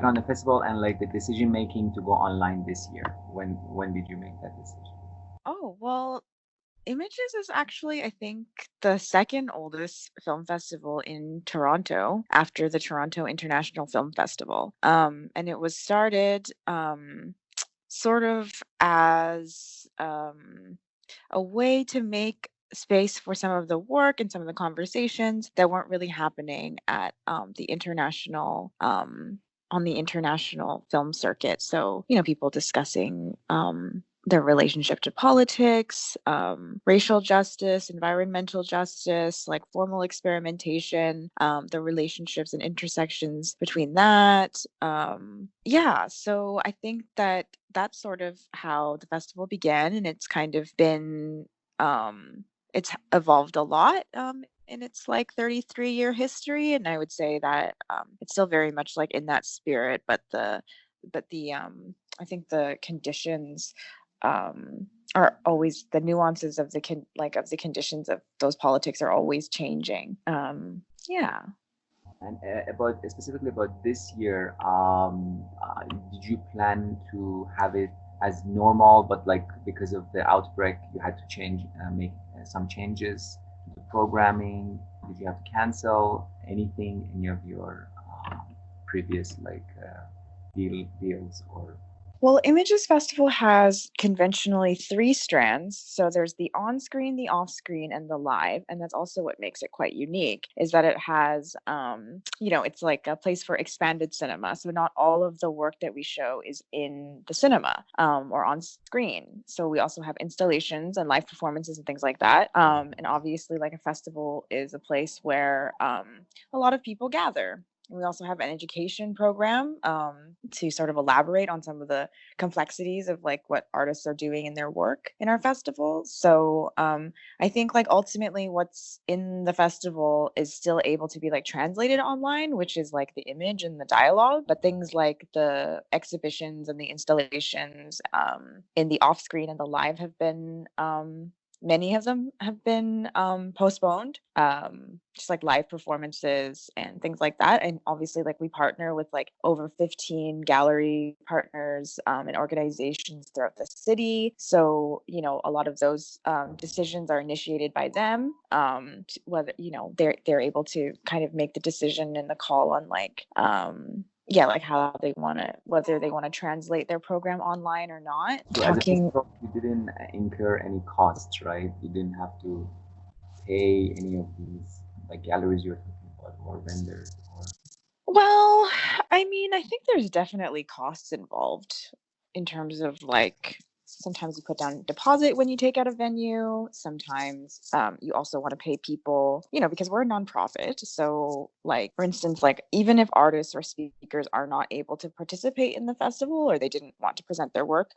on the festival and like the decision making to go online this year? When did you make that decision? Oh, well, Images is actually, I think, the second oldest film festival in Toronto after the Toronto International Film Festival. And it was started sort of as a way to make space for some of the work and some of the conversations that weren't really happening at the international on the international film circuit. So, people discussing their relationship to politics, racial justice, environmental justice, like formal experimentation, the relationships and intersections between that. Yeah, so I think that that's sort of how the festival began, and it's kind of been it's evolved a lot in its like 33-year history, and I would say that it's still very much like in that spirit, but the I think the conditions are always the nuances of of the conditions of those politics are always changing. Yeah. And about specifically about this year, did you plan to have it as normal, but like because of the outbreak, you had to make some changes to the programming? Did you have to cancel anything, any of your previous like deals or? Well, Images Festival has conventionally three strands. So there's the on screen, the off screen, and the live. And that's also what makes it quite unique is that it has, it's like a place for expanded cinema. So not all of the work that we show is in the cinema or on screen. So we also have installations and live performances and things like that. And obviously, like a festival is a place where a lot of people gather. We also have an education program to sort of elaborate on some of the complexities of like what artists are doing in their work in our festival. So I think like ultimately what's in the festival is still able to be like translated online, which is like the image and the dialogue. But things like the exhibitions and the installations in the off screen and the live have been many of them have been postponed, just like live performances and things like that. And obviously, like we partner with like over 15 gallery partners and organizations throughout the city. So, a lot of those decisions are initiated by them. Whether, they're able to kind of make the decision and the call on like, yeah, like how they want to, whether they want to translate their program online or not. So as a Talking festival, you didn't incur any costs, right? You didn't have to pay any of these like galleries you're talking about or vendors or. Well, I mean, I think there's definitely costs involved in terms of like sometimes you put down a deposit when you take out a venue. Sometimes you also want to pay people, because we're a nonprofit. So, like, for instance, like even if artists or speakers are not able to participate in the festival or they didn't want to present their work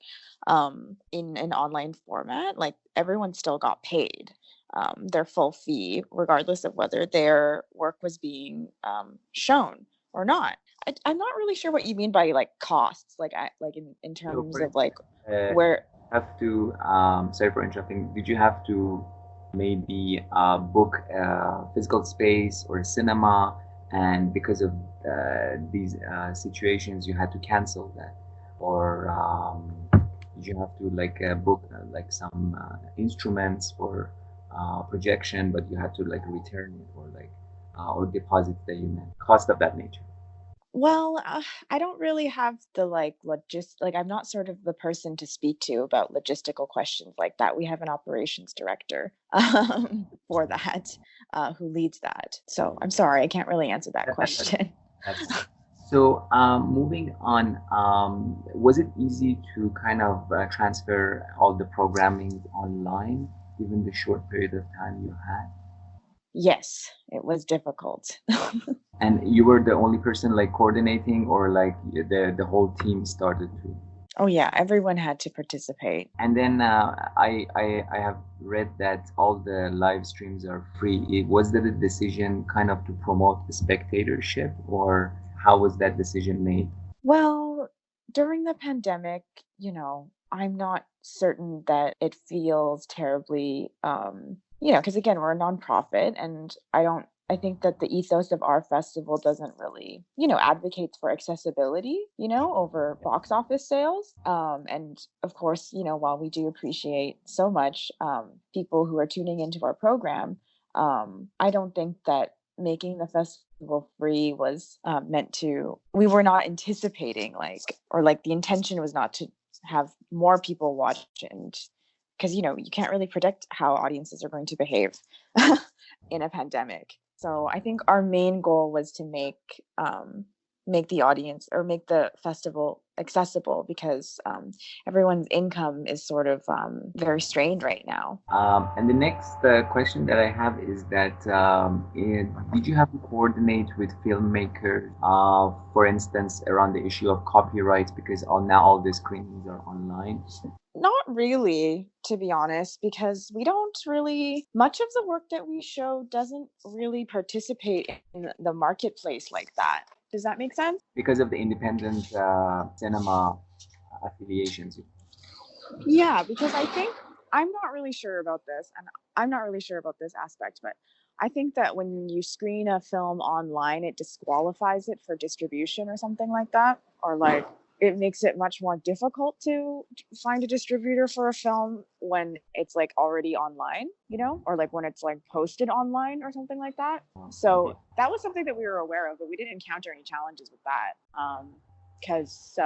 in an online format, like everyone still got paid their full fee, regardless of whether their work was being shown or not. I'm not really sure what you mean by like costs, like in So terms for of like instance, where. have to sorry for interrupting. Did you have to maybe book a physical space or a cinema, and because of these situations, you had to cancel that, or did you have to like book like some instruments for projection, but you had to like return it or like or deposits that you meant cost of that nature? Well, I don't really have the like I'm not sort of the person to speak to about logistical questions like that. We have an operations director for that who leads that. So I'm sorry, I can't really answer that That's question. that's so moving on. Was it easy to kind of transfer all the programming online, given the short period of time you had? Yes, it was difficult. And you were the only person like coordinating, or like the whole team started to? Oh yeah, everyone had to participate. And then I have read that all the live streams are free. Was that a decision kind of to promote the spectatorship, or how was that decision made? Well, during the pandemic, I'm not certain that it feels terribly, because again, we're a nonprofit, and I don't I think that the ethos of our festival doesn't really, advocates for accessibility, over box office sales. And of course, while we do appreciate so much people who are tuning into our program, I don't think that making the festival free was meant to, we were not anticipating like the intention was not to have more people watch, and because you can't really predict how audiences are going to behave in a pandemic. So I think our main goal was to make the audience, or make the festival accessible, because everyone's income is sort of very strained right now. And the next question that I have is that did you have to coordinate with filmmakers, for instance, around the issue of copyrights, because now all the screenings are online? Not really, to be honest, because we don't really, much of the work that we show doesn't really participate in the marketplace like that. Does that make sense? Because of the independent cinema affiliations. Yeah, because I think, I'm not really sure about this, and I'm not really sure about this aspect, but I think that when you screen a film online, it disqualifies it for distribution or something like that, or like it makes it much more difficult to find a distributor for a film when it's like already online, or like when it's like posted online or something like that. So that was something that we were aware of, but we didn't encounter any challenges with that. Because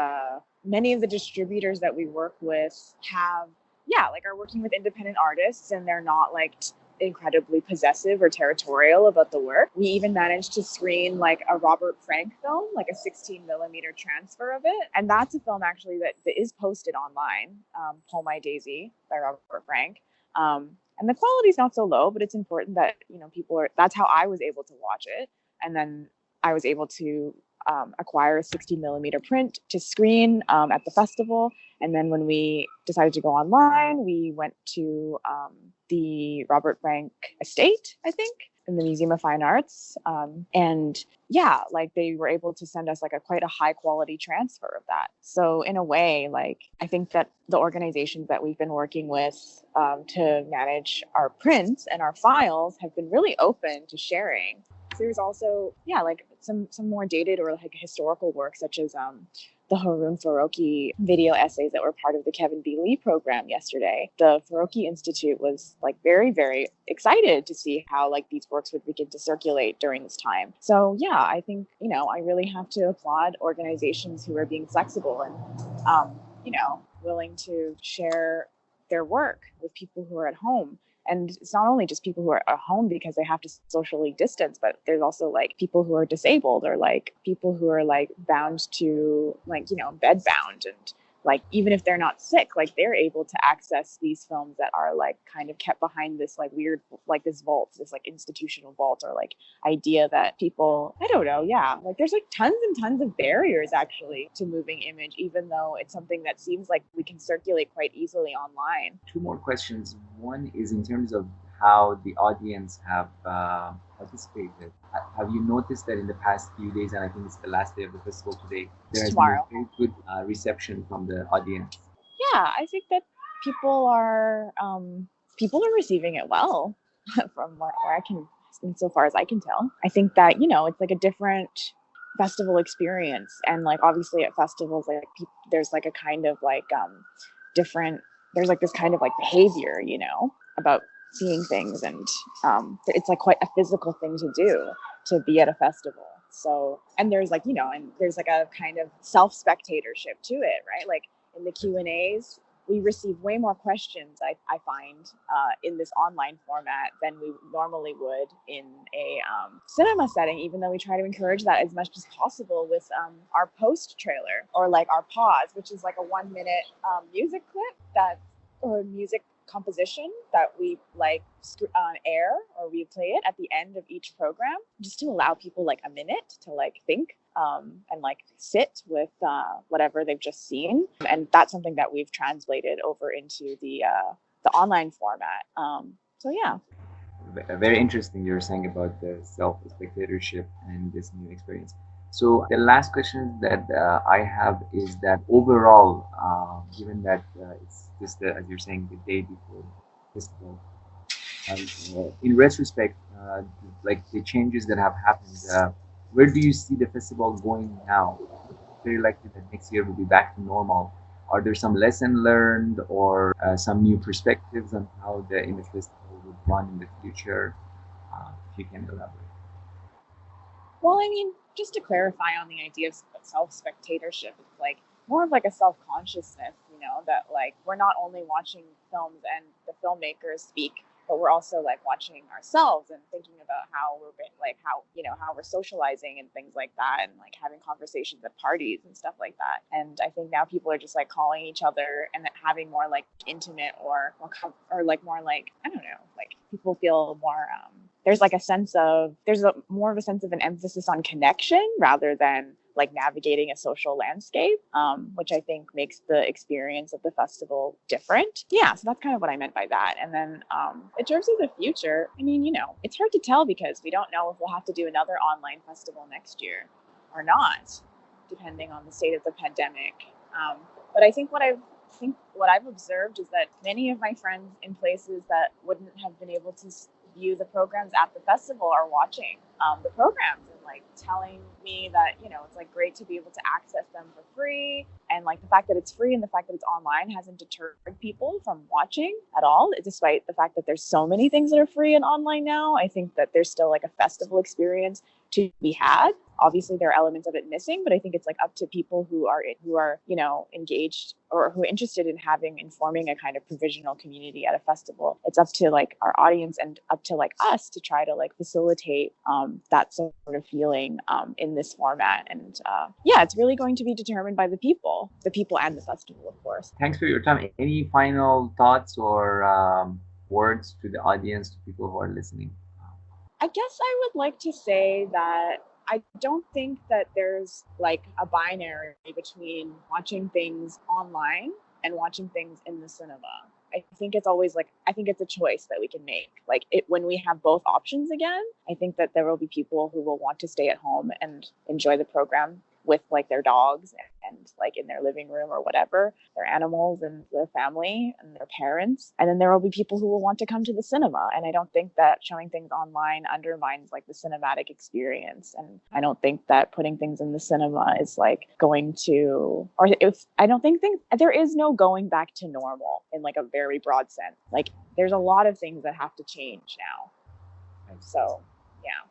many of the distributors that we work with are working with independent artists, and they're not like incredibly possessive or territorial about the work. We even managed to screen like a Robert Frank film, like a 16 millimeter transfer of it. And that's a film actually that is posted online, Pull My Daisy by Robert Frank. And the quality is not so low, but it's important that, that's how I was able to watch it. And then I was able to acquire a 60 millimeter print to screen at the festival. And then when we decided to go online, we went to the Robert Frank estate, I think, in the Museum of Fine Arts. And yeah, like they were able to send us like quite a high quality transfer of that. So in a way, like I think that the organizations that we've been working with to manage our prints and our files have been really open to sharing. There's also, like some more dated or like historical work, such as the Haroon Faroqi video essays that were part of the Kevin B. Lee program yesterday. The Faroqi Institute was like very, very excited to see how like these works would begin to circulate during this time. So yeah, I think, I really have to applaud organizations who are being flexible and, willing to share their work with people who are at home. And it's not only just people who are at home because they have to socially distance, but there's also like people who are disabled, or like people who are like bound to like, bed bound, and like even if they're not sick, like they're able to access these films that are like kind of kept behind this like weird, like this vault, this like institutional vault, or like idea that people, I don't know, like there's like tons and tons of barriers actually to moving image, even though it's something that seems like we can circulate quite easily online. Two more questions. One is in terms of how the audience have participated. Have you noticed that in the past few days, and I think it's the last day of the festival today, there has been a very good reception from the audience? Yeah, I think that people are receiving it well from where I can, insofar as I can tell. I think that it's like a different festival experience, and like obviously at festivals, like there's like a kind of like different. There's like this kind of like behavior, about seeing things, and it's like quite a physical thing to do, to be at a festival. So, and there's like and there's like a kind of self-spectatorship to it, right? Like in the Q&As, we receive way more questions, I find, in this online format than we normally would in a cinema setting, even though we try to encourage that as much as possible with our post trailer, or like our pause, which is like a 1 minute music clip or music composition that we like air, or we play it at the end of each program, just to allow people like a minute to like think and like sit with whatever they've just seen. And that's something that we've translated over into the online format. So yeah. Very interesting you're saying about the self-spectatorship and this new experience. So the last question that I have is that overall, given that it's just as you're saying, the day before festival, In retrospect, like the changes that have happened, where do you see the festival going now? Very likely that next year will be back to normal. Are there some lesson learned or some new perspectives on how the image festival would run in the future? If you can elaborate. Well, I mean, just to clarify on the idea of self spectatorship, it's like more of like a self consciousness, you know, that like we're not only watching films and the filmmakers speak, but we're also like watching ourselves and thinking about how we're like how you know how we're socializing and things like that, and like having conversations at parties and stuff like that. And I think now people are just like calling each other and having more like intimate or like more like I don't know, like people feel more there's like a sense of there's a more of a sense of an emphasis on connection rather than like navigating a social landscape, which I think makes the experience of the festival different. Yeah, so that's kind of what I meant by that. And then in terms of the future, I mean, you know, it's hard to tell because we don't know if we'll have to do another online festival next year or not, depending on the state of the pandemic. But I think what I've observed is that many of my friends in places that wouldn't have been able to view the programs at the festival are watching the programs and like telling me that you know it's like great to be able to access them for free, and like the fact that it's free and the fact that it's online hasn't deterred people from watching at all, despite the fact that there's so many things that are free and online now. I think that there's still like a festival experience to be had. Obviously there are elements of it missing, but I think it's like up to people who are you know engaged or who are interested in forming a kind of provisional community at a festival. It's up to like our audience and up to like us to try to like facilitate that sort of feeling in this format. And yeah, it's really going to be determined by the people and the festival, of course. Thanks for your time. Any final thoughts or words to the audience, to people who are listening? I guess I would like to say that I don't think that there's like a binary between watching things online and watching things in the cinema. I think it's always like I think it's a choice that we can make. Like it when we have both options again, I think that there will be people who will want to stay at home and enjoy the program with like their dogs and like in their living room or whatever, their animals and their family and their parents. And then there will be people who will want to come to the cinema. And I don't think that showing things online undermines like the cinematic experience. And I don't think that putting things in the cinema is like going to, or if I don't think there is no going back to normal in like a very broad sense. Like there's a lot of things that have to change now. So, yeah.